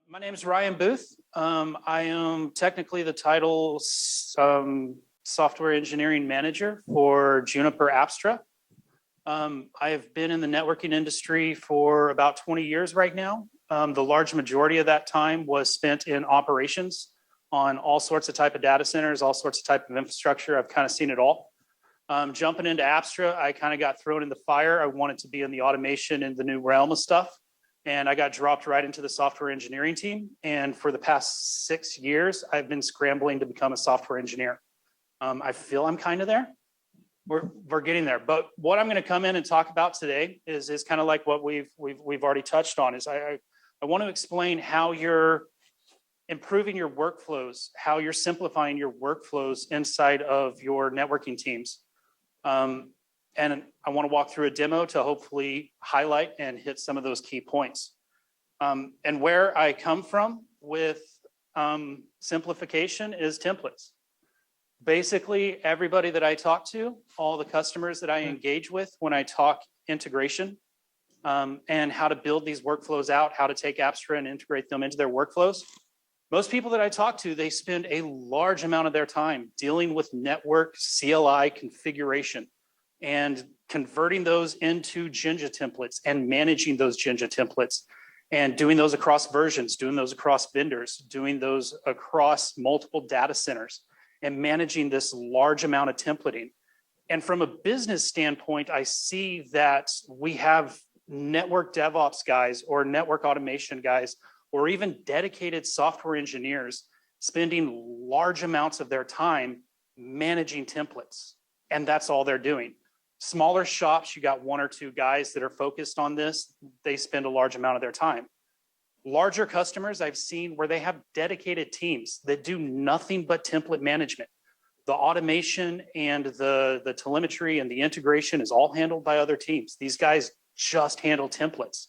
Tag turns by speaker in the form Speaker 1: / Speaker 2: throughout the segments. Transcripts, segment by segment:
Speaker 1: My name is Ryan Booth. I am technically the title software engineering manager for Juniper Apstra. I have been in the networking industry for about 20 years right now. The large majority of that time was spent in operations on all sorts of type of data centers, all sorts of type of infrastructure. I've kind of seen it all. Jumping into Apstra, I kind of got thrown in the fire. I wanted to be in the automation in the new realm of stuff. And I got dropped right into the software engineering team. And for the past 6 years, I've been scrambling to become a software engineer. I feel I'm kind of there. We're getting there. But what I'm going to come in and talk about today is kind of like what we've already touched on. Is I want to explain how you're improving your workflows, how you're simplifying your workflows inside of your networking teams. And I want to walk through a demo to hopefully highlight and hit some of those key points. And where I come from with simplification is templates. Basically, everybody that I talk to, all the customers that I engage with when I talk integration and how to build these workflows out, how to take Apstra and integrate them into their workflows. Most people that I talk to, they spend a large amount of their time dealing with network CLI configuration and converting those into Jinja templates and managing those Jinja templates and doing those across versions, doing those across vendors, doing those across multiple data centers and managing this large amount of templating. And from a business standpoint, I see that we have network DevOps guys or network automation guys or even dedicated software engineers spending large amounts of their time managing templates. And that's all they're doing. Smaller shops, you got 1 or 2 guys that are focused on this. They spend a large amount of their time. Larger customers I've seen where they have dedicated teams that do nothing but template management. The automation and the telemetry and the integration is all handled by other teams. These guys just handle templates.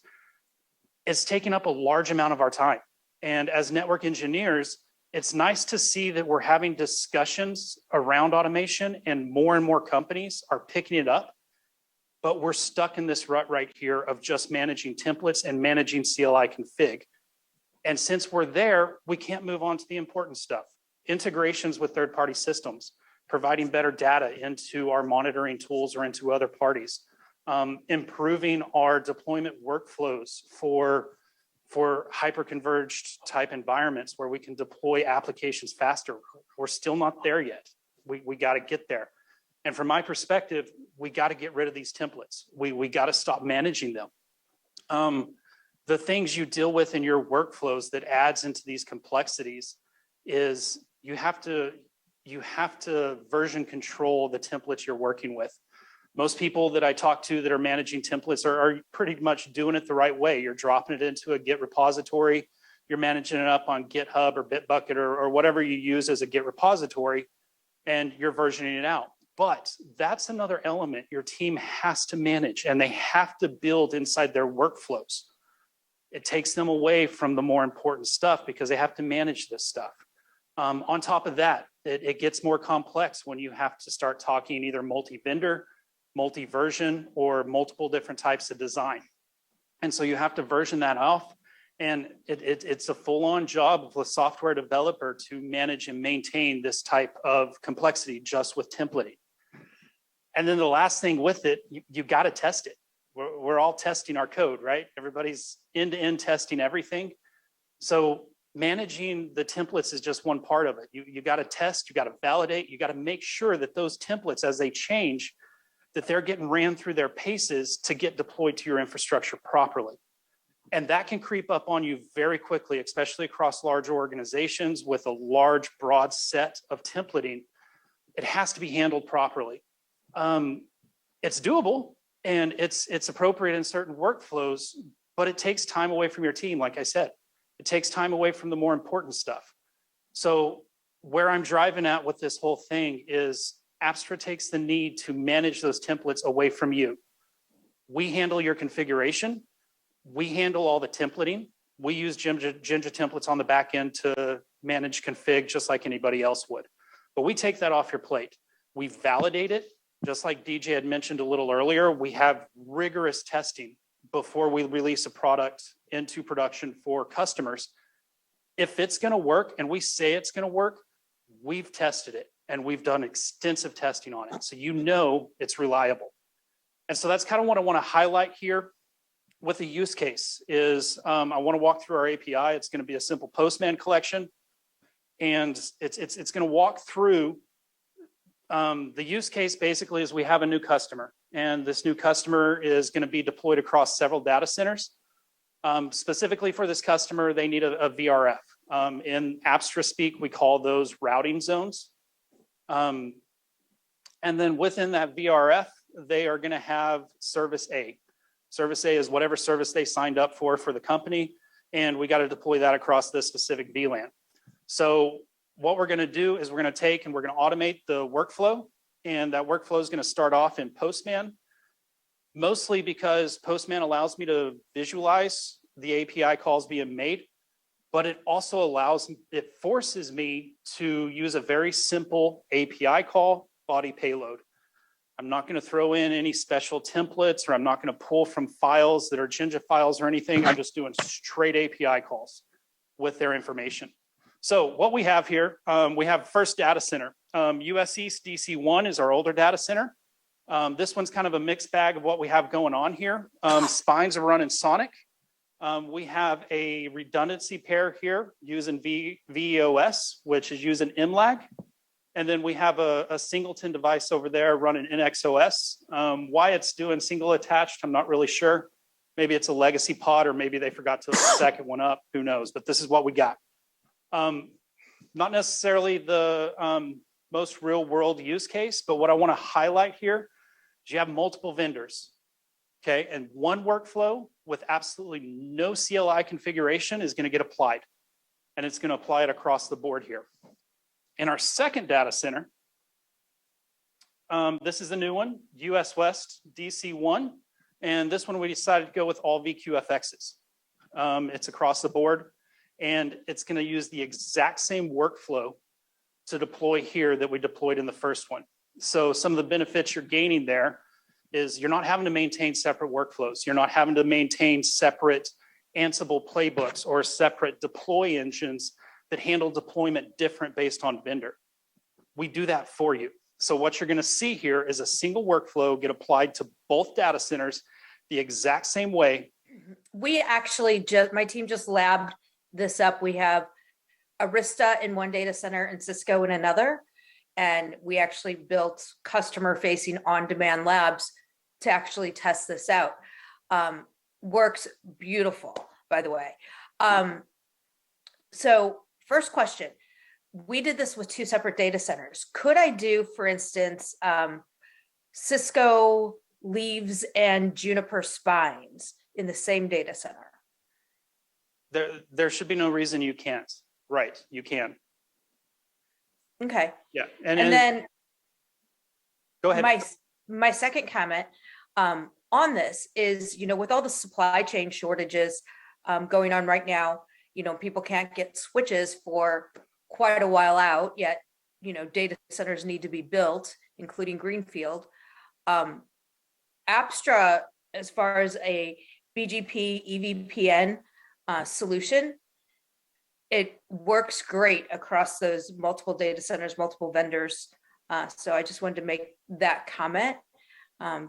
Speaker 1: It's taking up a large amount of our time. And as network engineers, it's nice to see that we're having discussions around automation and more companies are picking it up, but we're stuck in this rut right here of just managing templates and managing CLI config. And since we're there, we can't move on to the important stuff. Integrations with third-party systems, providing better data into our monitoring tools or into other parties, improving our deployment workflows for hyper-converged type environments where we can deploy applications faster. We're still not there yet. We got to get there. And from my perspective, we got to get rid of these templates. We got to stop managing them. The things you deal with in your workflows that adds into these complexities is you have to version control the templates you're working with. Most people that I talk to that are managing templates are pretty much doing it the right way. You're dropping it into a Git repository. You're managing it up on GitHub or Bitbucket or whatever you use as a Git repository, and you're versioning it out. But that's another element your team has to manage, and they have to build inside their workflows. It takes them away from the more important stuff because they have to manage this stuff. On top of that, it gets more complex when you have to start talking either multi-vendor, multi-version, or multiple different types of design. And so you have to version that off. And it's a full-on job of a software developer to manage and maintain this type of complexity just with templating. And then the last thing with it, you got to test it. We're all testing our code, right? Everybody's end-to-end testing everything. So managing the templates is just one part of it. You got to test, you got to validate, you got to make sure that those templates, as they change, that they're getting ran through their paces to get deployed to your infrastructure properly. And that can creep up on you very quickly, especially across large organizations with a large, broad set of templating. It has to be handled properly. It's doable and it's appropriate in certain workflows, but it takes time away from your team, like I said. It takes time away from the more important stuff. So where I'm driving at with this whole thing is Apstra takes the need to manage those templates away from you. We handle your configuration. We handle all the templating. We use Jinja templates on the back end to manage config just like anybody else would. But we take that off your plate. We validate it. Just like DJ had mentioned a little earlier, we have rigorous testing before we release a product into production for customers If it's going to work and we say it's going to work, we've tested it and we've done extensive testing on it. So you know it's reliable. And so that's kind of what I want to highlight here with the use case is I want to walk through our API. It's going to be a simple Postman collection. And it's going to walk through the use case basically is we have a new customer. And this new customer is going to be deployed across several data centers. Specifically for this customer, they need a VRF. In Apstra speak, we call those routing zones. And then within that VRF, they are going to have service A. Service A is whatever service they signed up for the company. And we got to deploy that across this specific VLAN. So what we're going to do is we're going to take and we're going to automate the workflow. And that workflow is going to start off in Postman, mostly because Postman allows me to visualize the API calls being made, but it also it forces me to use a very simple API call body payload. I'm not going to throw in any special templates, or I'm not going to pull from files that are Jinja files or anything. I'm just doing straight API calls with their information. So what we have here, we have first data center. US East DC1 is our older data center. This one's kind of a mixed bag of what we have going on here. Spines are running Sonic. We have a redundancy pair here using VEOS, which is using MLAG. And then we have a singleton device over there running NXOS. Why it's doing single attached, I'm not really sure. Maybe it's a legacy pod, or maybe they forgot to hook the second one up. Who knows? But this is what we got. Not necessarily the most real world use case, but what I want to highlight here is you have multiple vendors, okay? And one workflow with absolutely no CLI configuration is going to get applied, and it's going to apply it across the board here. In our second data center, this is a new one, US West DC1, and this one we decided to go with all VQFXs. It's across the board. And it's going to use the exact same workflow to deploy here that we deployed in the first one. So some of the benefits you're gaining there is you're not having to maintain separate workflows. You're not having to maintain separate Ansible playbooks or separate deploy engines that handle deployment different based on vendor. We do that for you. So what you're going to see here is a single workflow get applied to both data centers the exact same way.
Speaker 2: We actually my team just labbed this up. We have Arista in one data center and Cisco in another. And we actually built customer facing on-demand labs to actually test this out. Works beautiful, by the way. So first question, we did this with two separate data centers. Could I do, for instance, Cisco leaves and Juniper spines in the same data center?
Speaker 1: There should be no reason you can't. Right, you can.
Speaker 2: Okay.
Speaker 1: Yeah,
Speaker 2: and then
Speaker 1: go ahead.
Speaker 2: My second comment on this is, with all the supply chain shortages going on right now, people can't get switches for quite a while out yet. Data centers need to be built, including Greenfield. Apstra, as far as a BGP EVPN solution, it works great across those multiple data centers, multiple vendors. So I just wanted to make that comment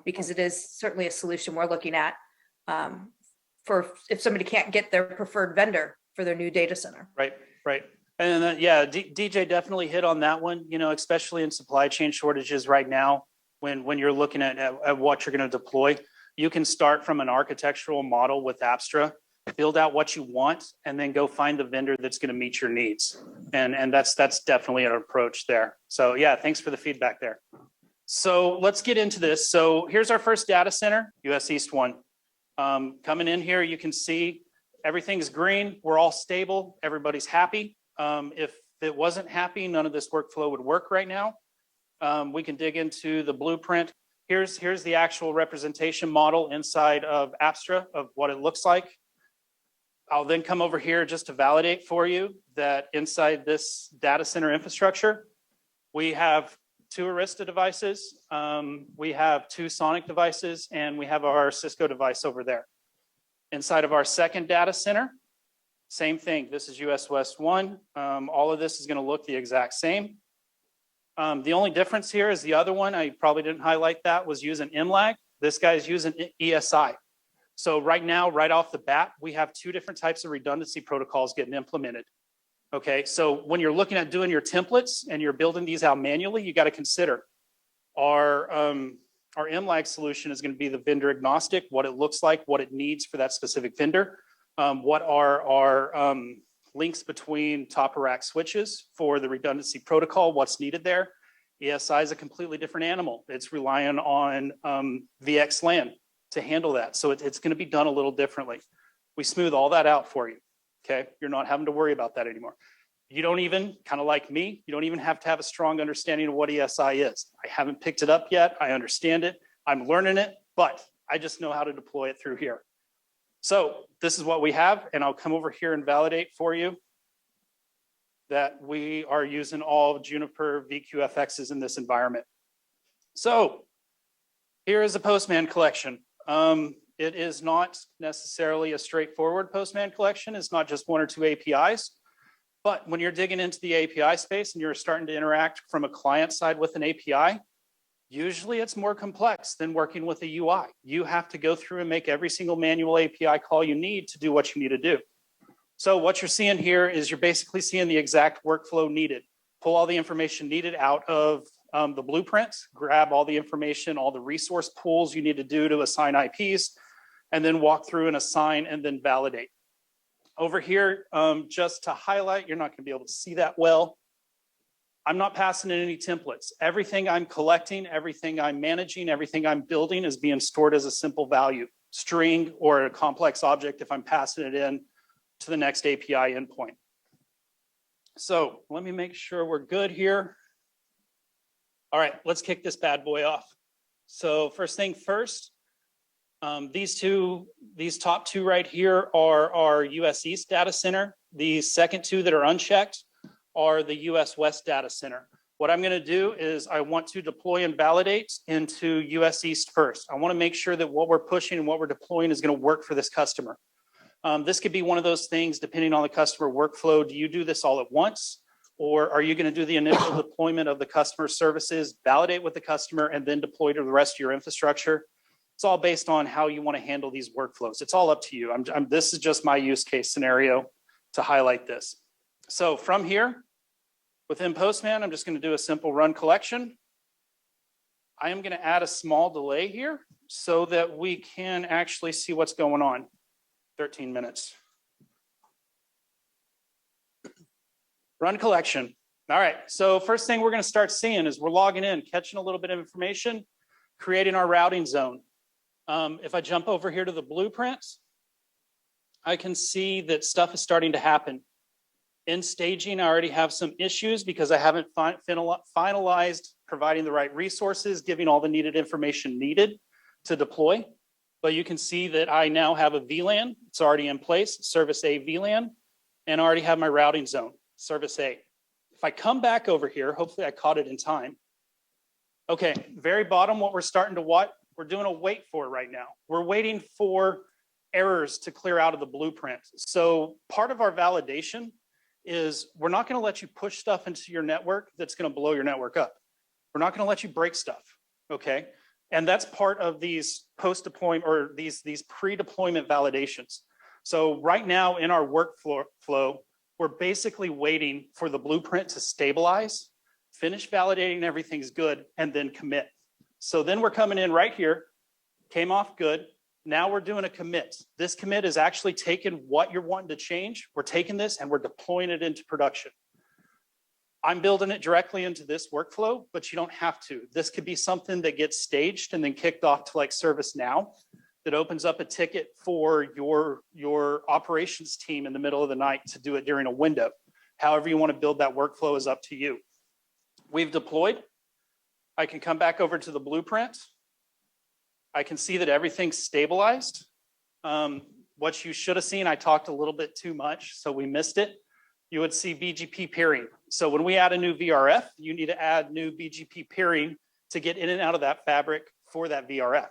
Speaker 2: because it is certainly a solution we're looking at for if somebody can't get their preferred vendor for their new data center.
Speaker 1: Right. And DJ definitely hit on that one, especially in supply chain shortages right now, when you're looking at what you're going to deploy, you can start from an architectural model with Apstra, build out what you want, and then go find the vendor that's going to meet your needs. And that's definitely an approach there. So yeah, thanks for the feedback there. So let's get into this. So here's our first data center, US East 1. Coming in here, you can see everything's green. We're all stable. Everybody's happy. If it wasn't happy, none of this workflow would work right now. We can dig into the blueprint. Here's the actual representation model inside of Apstra of what it looks like. I'll then come over here just to validate for you that inside this data center infrastructure, we have 2 Arista devices, we have 2 Sonic devices, and we have our Cisco device over there. Inside of our second data center, Same thing. This is US West 1. All of this is going to look the exact same. The only difference here is the other one, I probably didn't highlight that, was using MLAG. This guy's using ESI. So right now, right off the bat, we have two different types of redundancy protocols getting implemented. Okay, so when you're looking at doing your templates and you're building these out manually, you got to consider our MLAG solution is going to be the vendor agnostic, what it looks like, what it needs for that specific vendor, what are our links between top of rack switches for the redundancy protocol, what's needed there. ESI is a completely different animal. It's relying on VXLAN to handle that. So it's going to be done a little differently. We smooth all that out for you. Okay, you're not having to worry about that anymore. You don't even, kind of like me, you don't even have to have a strong understanding of what ESI is. I haven't picked it up yet. I understand it. I'm learning it, but I just know how to deploy it through here. So this is what we have, and I'll come over here and validate for you that we are using all Juniper VQFXs in this environment. So here is a Postman collection. It is not necessarily a straightforward Postman collection. It's not just one or two APIs. But when you're digging into the API space and you're starting to interact from a client side with an API, usually it's more complex than working with a UI. You have to go through and make every single manual API call you need to do what you need to do. So what you're seeing here is you're basically seeing the exact workflow needed. Pull all the information needed out of the blueprints, grab all the information, all the resource pools you need to do to assign IPs, and then walk through and assign and then validate. Over here, just to highlight, you're not going to be able to see that well. I'm not passing in any templates. Everything I'm collecting, everything I'm managing, everything I'm building is being stored as a simple value, string or a complex object if I'm passing it in to the next API endpoint. So let me make sure we're good here. All right, let's kick this bad boy off. So first thing first, these top two right here are our US East data center. The second two that are unchecked are the US West data center. What I'm going to do is I want to deploy and validate into US East first. I want to make sure that what we're pushing and what we're deploying is going to work for this customer. This could be one of those things depending on the customer workflow. Do you do this all at once? Or are you going to do the initial deployment of the customer services, validate with the customer, and then deploy to the rest of your infrastructure? It's all based on how you want to handle these workflows. It's all up to you. This is just my use case scenario to highlight this. So from here, within Postman, I'm just going to do a simple run collection. I am going to add a small delay here so that we can actually see what's going on. 13 minutes. Run collection. All right, so first thing we're going to start seeing is we're logging in, catching a little bit of information, creating our routing zone. If I jump over here to the blueprints, I can see that stuff is starting to happen. In staging, I already have some issues because I haven't finalized providing the right resources, giving all the needed information needed to deploy. But you can see that I now have a VLAN. It's already in place, service A VLAN, and I already have my routing zone, service A. If I come back over here, hopefully I caught it in time. Okay, very bottom, what we're starting to watch, we're doing a wait for right now. We're waiting for errors to clear out of the blueprint. So part of our validation is we're not going to let you push stuff into your network that's going to blow your network up. We're not going to let you break stuff, okay? And that's part of these post-deployment or these pre-deployment validations. So right now in our workflow, we're basically waiting for the blueprint to stabilize, finish validating everything's good, and then commit. So then we're coming in right here, came off good. Now we're doing a commit. This commit is actually taking what you're wanting to change. We're taking this and we're deploying it into production. I'm building it directly into this workflow, but you don't have to. This could be something that gets staged and then kicked off to like ServiceNow that opens up a ticket for your operations team in the middle of the night to do it during a window. However you want to build that workflow is up to you. We've deployed. I can come back over to the blueprint. I can see that everything's stabilized. What you should have seen, I talked a little bit too much, so we missed it. You would see BGP peering. So when we add a new VRF, you need to add new BGP peering to get in and out of that fabric for that VRF.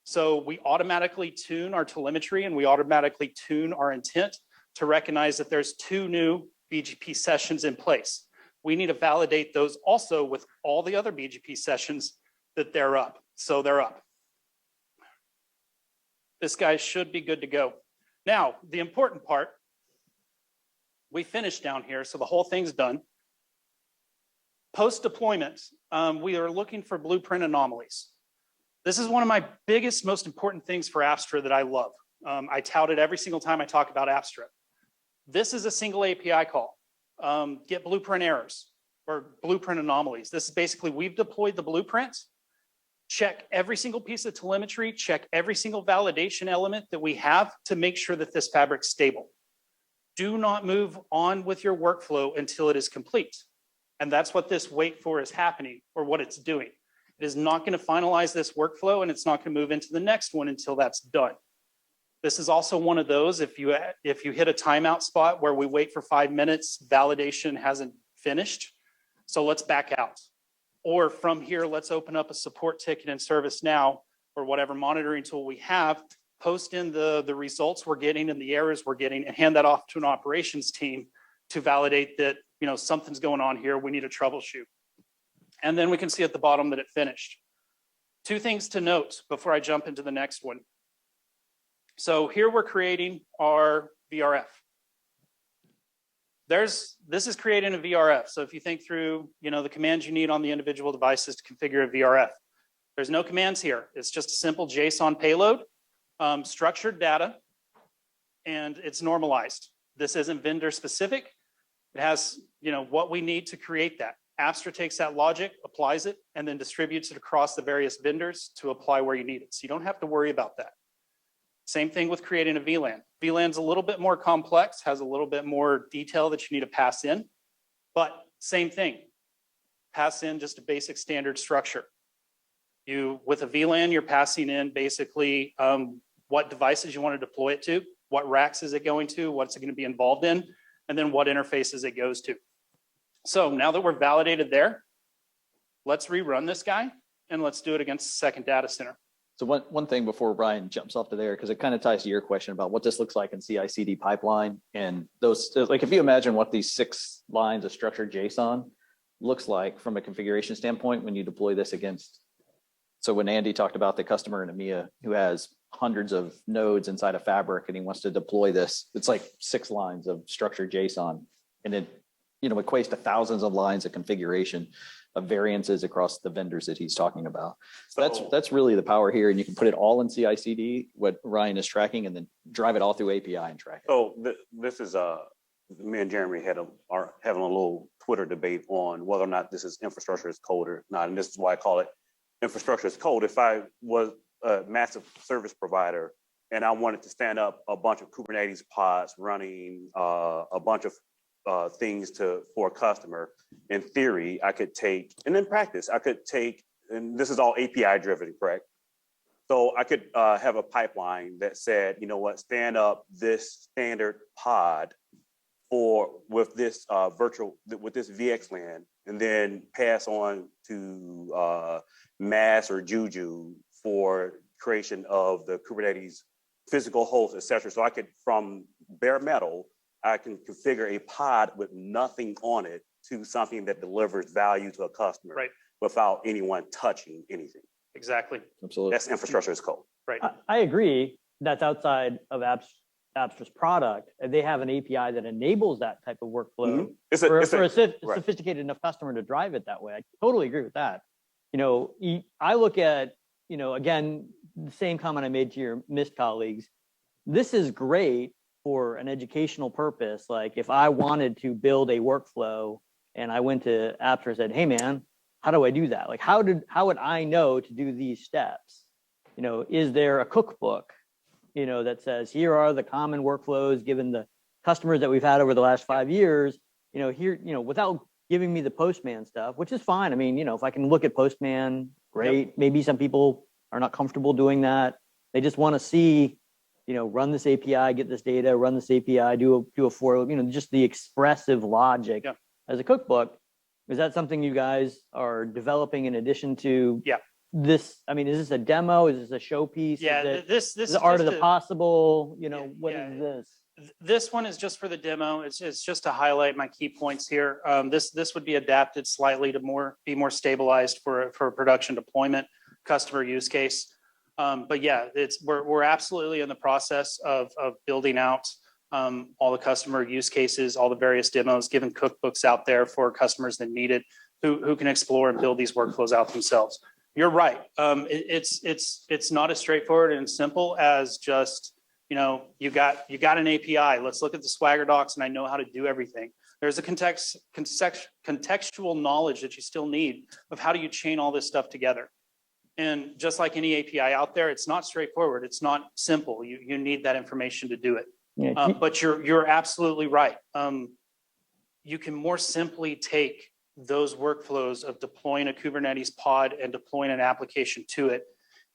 Speaker 1: So we automatically tune our telemetry and we automatically tune our intent to recognize that there's 2 new BGP sessions in place. We need to validate those also with all the other BGP sessions that they're up. So they're up. This guy should be good to go. Now, the important part, we finished down here, so the whole thing's done. Post-deployment, we are looking for blueprint anomalies. This is one of my biggest, most important things for Apstra that I love. I tout it every single time I talk about Apstra. This is a single API call. Get blueprint errors or blueprint anomalies. This is basically, we've deployed the blueprint, check every single piece of telemetry, check every single validation element that we have to make sure that this fabric's stable. Do not move on with your workflow until it is complete. And that's what this wait for is happening, or what it's doing. It is not going to finalize this workflow, and it's not going to move into the next one until that's done. This is also one of those, if you hit a timeout spot where we wait for 5 minutes, validation hasn't finished, so let's back out. Or from here, let's open up a support ticket in ServiceNow or whatever monitoring tool we have, post in the results we're getting and the errors we're getting, and hand that off to an operations team to validate that, you know, something's going on here, we need to troubleshoot. And then we can see at the bottom that it finished. 2 things to note before I jump into the next one. So here we're creating our VRF. This is creating a VRF. So if you think through, you know, the commands you need on the individual devices to configure a VRF, there's no commands here. It's just a simple JSON payload, structured data, and it's normalized. This isn't vendor specific. It has, you know, what we need to create that. Apstra takes that logic, applies it, and then distributes it across the various vendors to apply where you need it. So you don't have to worry about that. Same thing with creating a VLAN. VLAN's a little bit more complex, has a little bit more detail that you need to pass in, but same thing. Pass in just a basic standard structure. With a VLAN, you're passing in basically what devices you want to deploy it to, what racks is it going to, what's it going to be involved in, and then what interfaces it goes to. So now that we're validated there, let's rerun this guy and let's do it against the second data center.
Speaker 3: So one thing before Brian jumps off to there, because it kind of ties to your question about what this looks like in CICD pipeline, and those, like if you imagine what these 6 lines of structured JSON looks like from a configuration standpoint when you deploy this against. So when Andy talked about the customer in EMEA who has hundreds of nodes inside a fabric and he wants to deploy this, it's like 6 lines of structured JSON, and it, you know, equates to thousands of lines of configuration of variances across the vendors that he's talking about. So that's really the power here, and you can put it all in CICD, what Ryan is tracking, and then drive it all through API and track it.
Speaker 4: So this is me and Jeremy are having a little Twitter debate on whether or not this is infrastructure as code or not, and this is why I call it infrastructure as code. If I was a massive service provider and I wanted to stand up a bunch of Kubernetes pods running a bunch of things for a customer, in theory, I could take, and in practice, I could take, and this is all API driven, correct? So I could have a pipeline that said, you know what, stand up this standard pod with this with this VXLAN, and then pass on to Mass or Juju for creation of the Kubernetes physical host, et cetera. So I could, from bare metal, I can configure a pod with nothing on it to something that delivers value to a customer,
Speaker 1: right,
Speaker 4: without anyone touching anything.
Speaker 1: Exactly.
Speaker 3: Absolutely.
Speaker 4: That's infrastructure as code.
Speaker 1: Right.
Speaker 5: I agree. That's outside of Apstra's product. They have an API that enables that type of workflow for a sophisticated enough customer to drive it that way. I totally agree with that. You know, I look at, you know, again, the same comment I made to your Mist colleagues. This is great for an educational purpose. Like if I wanted to build a workflow and I went to Apstra and said, hey man, how do I do that? Like how would I know to do these steps? You know, is there a cookbook, you know, that says, here are the common workflows given the customers that we've had over the last 5 years, you know, here, you know, without giving me the Postman stuff, which is fine. I mean, you know, if I can look at Postman, great. Yep. Maybe some people are not comfortable doing that. They just want to see, you know, run this API, get this data, run this API, do a for, you know, just the expressive logic as a cookbook. Is that something you guys are developing in addition to this? I mean, is this a demo? Is this a showpiece?
Speaker 1: Yeah,
Speaker 5: is
Speaker 1: this is
Speaker 5: the art of the possible, you know, what is this?
Speaker 1: This one is just for the demo. It's just to highlight my key points here. This would be adapted slightly to be more stabilized for production deployment, customer use case. But yeah, we're absolutely in the process of building out all the customer use cases, all the various demos, giving cookbooks out there for customers that need it, who can explore and build these workflows out themselves. You're right. It's not as straightforward and simple as just, you got an API. Let's look at the Swagger docs and I know how to do everything. There's a contextual knowledge that you still need of how do you chain all this stuff together. And just like any API out there, it's not straightforward. It's not simple. You need that information to do it.
Speaker 5: Yeah.
Speaker 1: But you're absolutely right. You can more simply take those workflows of deploying a Kubernetes pod and deploying an application to it,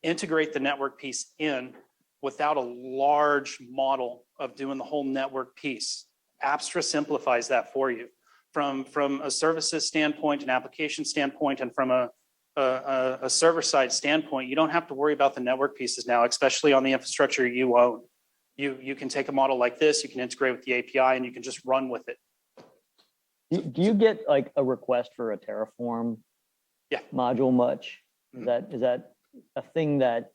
Speaker 1: integrate the network piece in without a large model of doing the whole network piece. Apstra simplifies that for you from a services standpoint, an application standpoint, and from a server side standpoint. You don't have to worry about the network pieces now, especially on the infrastructure you own. You can take a model like this, you can integrate with the API, and you can just run with it.
Speaker 5: Do you get like a request for a Terraform module much? Is that a thing that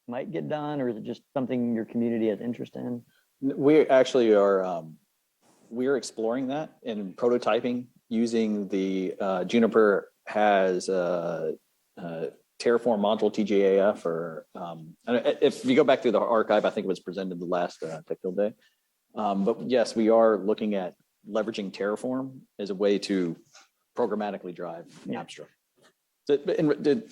Speaker 5: might get done, or is it just something your community has interest in?
Speaker 3: We actually are, we're exploring that and prototyping using the Juniper has Terraform module TGAF, or if you go back through the archive, I think it was presented the last Tech Field Day. But yes, we are looking at leveraging Terraform as a way to programmatically drive Apstra. So,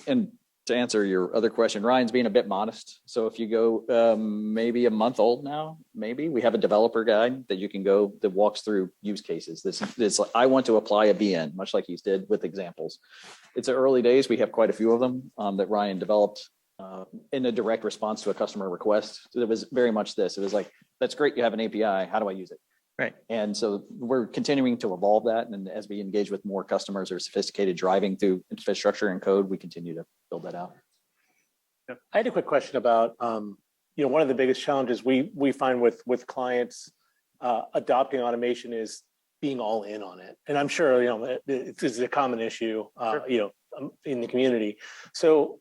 Speaker 3: and to answer your other question, Ryan's being a bit modest. So if you go maybe a month old now, maybe we have a developer guide that you can go that walks through use cases. This I want to apply a BN, much like he did with examples. It's the early days. We have quite a few of them that Ryan developed in a direct response to a customer request. So it was very much this. It was like, that's great. You have an API. How do I use it?
Speaker 5: Right.
Speaker 3: And so we're continuing to evolve that. And as we engage with more customers or sophisticated driving through infrastructure and code, we continue to build that out.
Speaker 6: I had a quick question about, one of the biggest challenges we find with clients adopting automation is being all in on it. And I'm sure, it's a common issue, in the community. So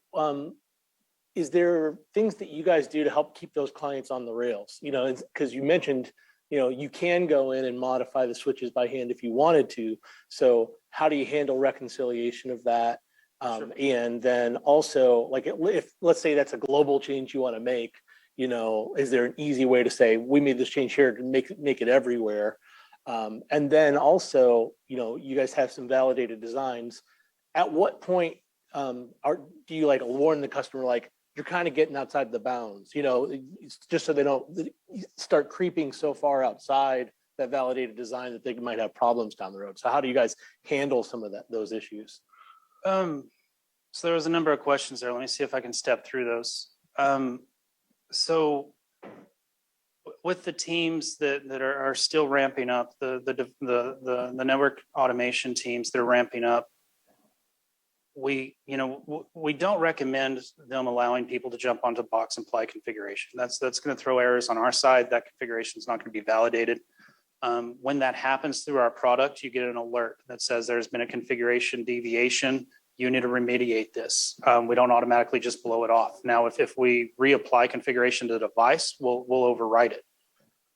Speaker 6: is there things that you guys do to help keep those clients on the rails? Because you mentioned, you can go in and modify the switches by hand if you wanted to. So how do you handle reconciliation of that?
Speaker 1: Sure.
Speaker 6: And then also, like, if let's say that's a global change you want to make, is there an easy way to say, we made this change here to make it everywhere? And then also, you guys have some validated designs. At what point do you warn the customer, like, you're kind of getting outside the bounds, just so they don't start creeping so far outside that validated design that they might have problems down the road? So how do you guys handle some of those issues?
Speaker 1: So there was a number of questions there. Let me see if I can step through those. So with the teams that are still ramping up, the network automation teams that are ramping up, we don't recommend them allowing people to jump onto box and apply configuration. That's going to throw errors on our side. That configuration is not going to be validated. When that happens through our product, you get an alert that says there's been a configuration deviation. You need to remediate this. We don't automatically just blow it off. Now, if we reapply configuration to the device, we'll overwrite it.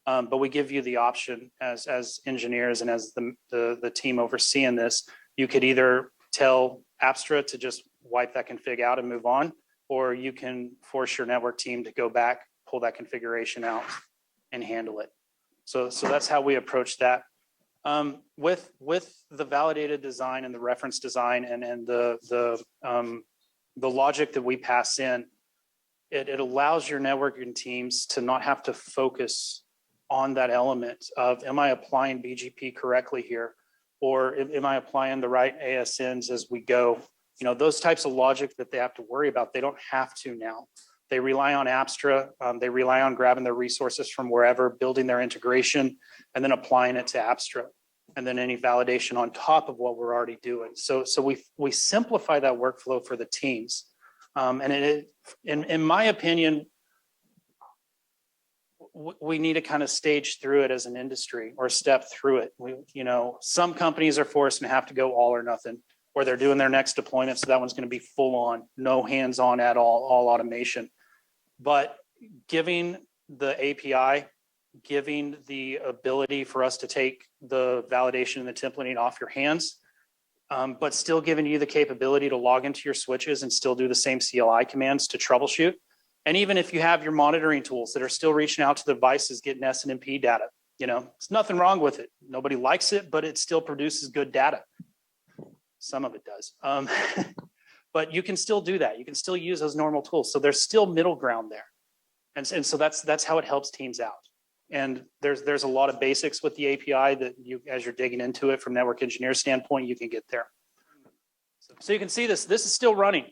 Speaker 1: But we give you the option as engineers and as the team overseeing this. You could either tell Apstra to just wipe that config out and move on, or you can force your network team to go back, pull that configuration out, and handle it. So that's how we approach that. With the validated design and the reference design and the logic that we pass in, it allows your networking teams to not have to focus on that element of, am I applying BGP correctly here? Or am I applying the right ASNs as we go? Those types of logic that they have to worry about, they don't have to now. They rely on Apstra. They rely on grabbing their resources from wherever, building their integration, and then applying it to Apstra. And then any validation on top of what we're already doing. So we simplify that workflow for the teams. And in my opinion, we need to kind of stage through it as an industry or step through it. Some companies are forced and have to go all or nothing, or they're doing their next deployment. So that one's going to be full on, no hands on at all automation. But giving the API, giving the ability for us to take the validation and the templating off your hands, but still giving you the capability to log into your switches and still do the same CLI commands to troubleshoot. And even if you have your monitoring tools that are still reaching out to the devices, getting SNMP data, there's nothing wrong with it. Nobody likes it, but it still produces good data. Some of it does. But you can still do that. You can still use those normal tools. So there's still middle ground there. And so that's how it helps teams out. And there's a lot of basics with the API that you, as you're digging into it from network engineer standpoint, you can get there. So you can see this is still running.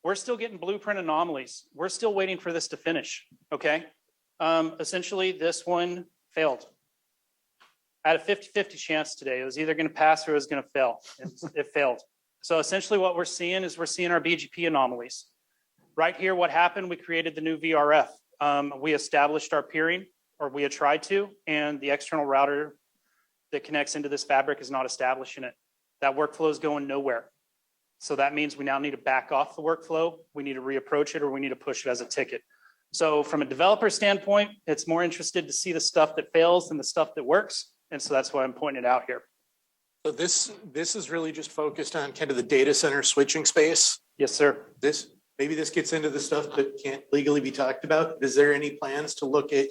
Speaker 1: We're still getting blueprint anomalies. We're still waiting for this to finish, okay? Essentially, this one failed. I had a 50-50 chance today. It was either gonna pass or it was gonna fail. It failed. So essentially what we're seeing is we're seeing our BGP anomalies. Right here, what happened, we created the new VRF. We established our peering, or we had tried to, and the external router that connects into this fabric is not establishing it. That workflow is going nowhere. So that means we now need to back off the workflow. We need to reapproach it, or we need to push it as a ticket. So from a developer standpoint, it's more interested to see the stuff that fails than the stuff that works. And so that's why I'm pointing it out here.
Speaker 7: So this is really just focused on kind of the data center switching space.
Speaker 1: Yes, sir.
Speaker 7: Maybe this gets into the stuff that can't legally be talked about. Is there any plans to look at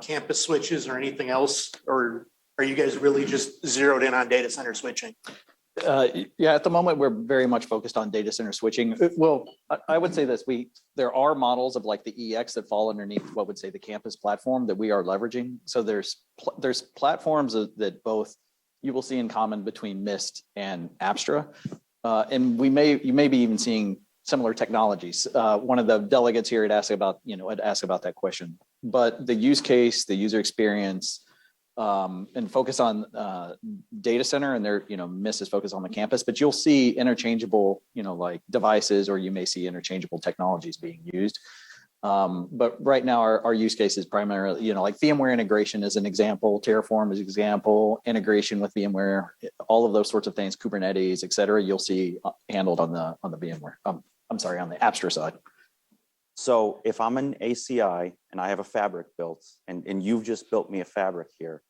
Speaker 7: campus switches or anything else? Or are you guys really just zeroed in on data center switching?
Speaker 3: Yeah, at the moment, we're very much focused on data center switching. Well, I would say this, there are models of like the EX that fall underneath what would say the campus platform that we are leveraging. So there's platforms that both you will see in common between Mist and Apstra. And you may be even seeing similar technologies. One of the delegates here had asked about that question. But the use case, the user experience, and focus on data center, and their Mist is focused on the campus, but you'll see interchangeable like devices, or you may see interchangeable technologies being used. But right now our use case is primarily like VMware integration is an example, Terraform is an example, integration with VMware, all of those sorts of things, Kubernetes, et cetera, you'll see handled on the VMware. I'm sorry, on the Apstra side.
Speaker 8: So if I'm an ACI and I have a fabric built, and you've just built me a fabric here,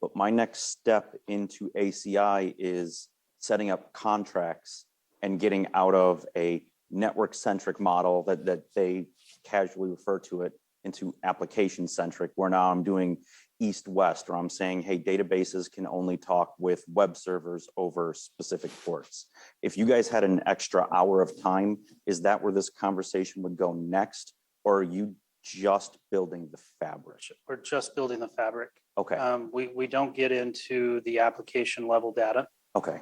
Speaker 8: but my next step into ACI is setting up contracts and getting out of a network-centric model that they casually refer to it into application-centric, where now I'm doing east-west, or I'm saying, hey, databases can only talk with web servers over specific ports. If you guys had an extra hour of time, is that where this conversation would go next? Or are you just building the fabric?
Speaker 1: We're just building the fabric.
Speaker 8: Okay.
Speaker 1: We don't get into the application level data.
Speaker 8: Okay.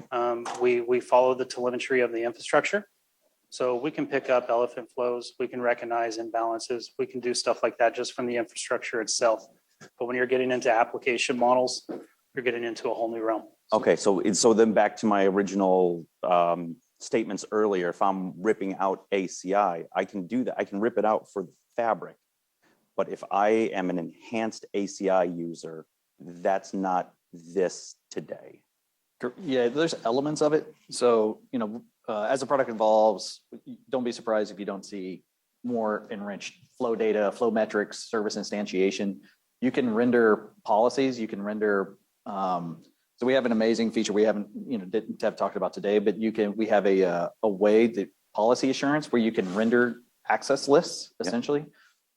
Speaker 1: We follow the telemetry of the infrastructure. So we can pick up elephant flows, we can recognize imbalances, we can do stuff like that just from the infrastructure itself. But when you're getting into application models, you're getting into a whole new realm.
Speaker 8: Okay, so then back to my original statements earlier, if I'm ripping out ACI, I can do that. I can rip it out for the fabric. But if I am an enhanced ACI user, that's not this today.
Speaker 3: Yeah, there's elements of it. So, as the product evolves, don't be surprised if you don't see more enriched flow data, flow metrics, service instantiation. You can render policies, you can render, so we have an amazing feature we haven't, didn't have talked about today, but we have a way that policy assurance where you can render access lists essentially,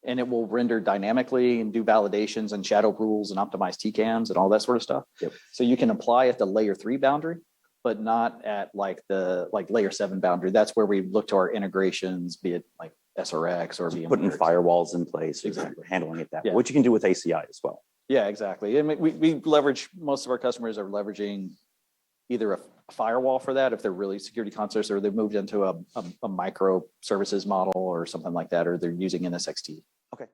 Speaker 3: and it will render dynamically and do validations and shadow rules and optimize TCAMs and all that sort of stuff.
Speaker 8: Yep.
Speaker 3: So you can apply at the layer 3 boundary, but not at like layer 7 boundary. That's where we look to our integrations, be it like SRX or VMware.
Speaker 8: Putting firewalls in place,
Speaker 3: Exactly.
Speaker 8: handling it that way, which you can do with ACI as well.
Speaker 3: Yeah, exactly. And we leverage, most of our customers are leveraging either a firewall for that if they're really security conscious, or they've moved into a micro services model or something like that, or they're using NSXT.
Speaker 8: Okay.